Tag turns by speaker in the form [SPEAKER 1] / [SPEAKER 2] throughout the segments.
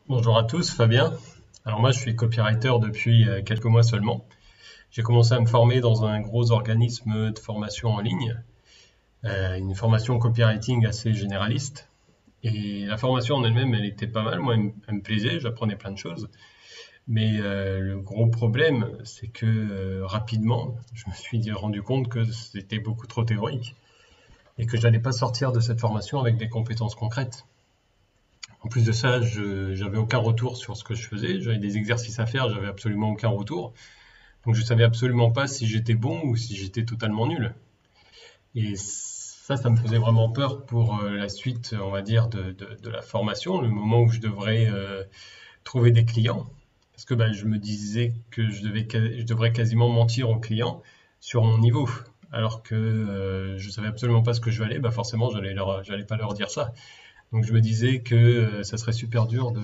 [SPEAKER 1] Bonjour à tous, Fabien. Alors moi, je suis copywriter depuis quelques mois seulement. J'ai commencé à me former dans un gros organisme de formation en ligne, une formation copywriting assez généraliste. Et la formation en elle-même, elle était pas mal. Moi, elle me plaisait, j'apprenais plein de choses. Mais le gros problème, c'est que rapidement, je me suis rendu compte que c'était beaucoup trop théorique et que j'allais pas sortir de cette formation avec des compétences concrètes. En plus de ça, j'avais aucun retour sur ce que je faisais. J'avais des exercices à faire, j'avais absolument aucun retour. Donc je savais absolument pas si j'étais bon ou si j'étais totalement nul. Et ça me faisait vraiment peur pour la suite, on va dire, de la formation, le moment où je devrais trouver des clients. Parce que je me disais que je devrais quasiment mentir aux clients sur mon niveau. Alors que je savais absolument pas ce que je valais, forcément, j'allais pas leur dire ça. Donc je me disais que ça serait super dur de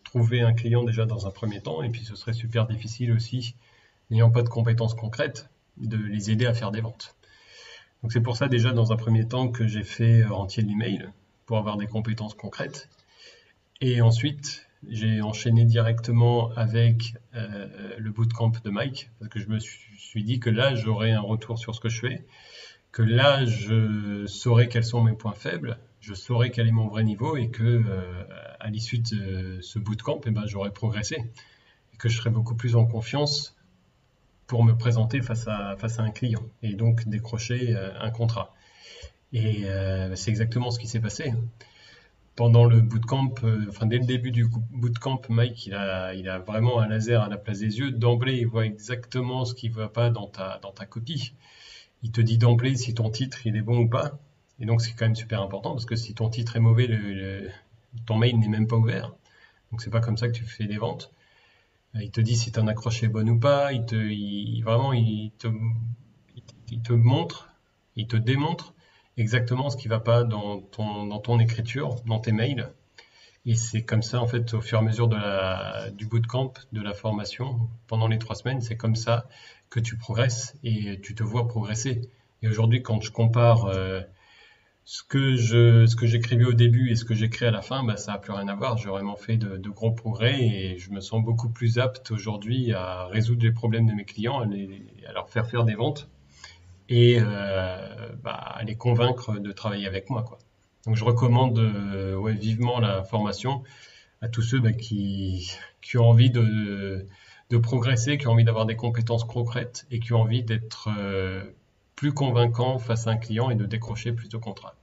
[SPEAKER 1] trouver un client déjà dans un premier temps, et puis ce serait super difficile aussi, n'ayant pas de compétences concrètes, de les aider à faire des ventes. Donc c'est pour ça déjà dans un premier temps que j'ai fait entier l'email, pour avoir des compétences concrètes. Et ensuite, j'ai enchaîné directement avec le bootcamp de Mike, parce que je me suis dit que là, j'aurais un retour sur ce que je fais, que là, je saurais quels sont mes points faibles, je saurais quel est mon vrai niveau et que à l'issue de ce bootcamp, j'aurais progressé et que je serais beaucoup plus en confiance pour me présenter face à un client et donc décrocher un contrat. Et c'est exactement ce qui s'est passé. Pendant le bootcamp, enfin dès le début du bootcamp, Mike, il a vraiment un laser à la place des yeux. D'emblée, il voit exactement ce qui ne va pas dans ta copie. Il te dit d'emblée si ton titre il est bon ou pas. Et donc c'est quand même super important parce que si ton titre est mauvais, ton mail n'est même pas ouvert. Donc c'est pas comme ça que tu fais des ventes. Il te dit si ton accroché est bon ou pas. Vraiment il te montre, il te démontre exactement ce qui va pas dans ton écriture, dans tes mails. Et c'est comme ça, en fait, au fur et à mesure du bootcamp, de la formation, pendant les 3 semaines, c'est comme ça que tu progresses et tu te vois progresser. Et aujourd'hui, quand je compare ce que j'écrivais au début et ce que j'écris à la fin, ça n'a plus rien à voir. J'ai vraiment fait de gros progrès et je me sens beaucoup plus apte aujourd'hui à résoudre les problèmes de mes clients, à leur faire des ventes et à les convaincre de travailler avec moi, quoi. Donc je recommande ouais, vivement la formation à tous ceux qui ont envie de progresser, qui ont envie d'avoir des compétences concrètes et qui ont envie d'être plus convaincants face à un client et de décrocher plus de contrats.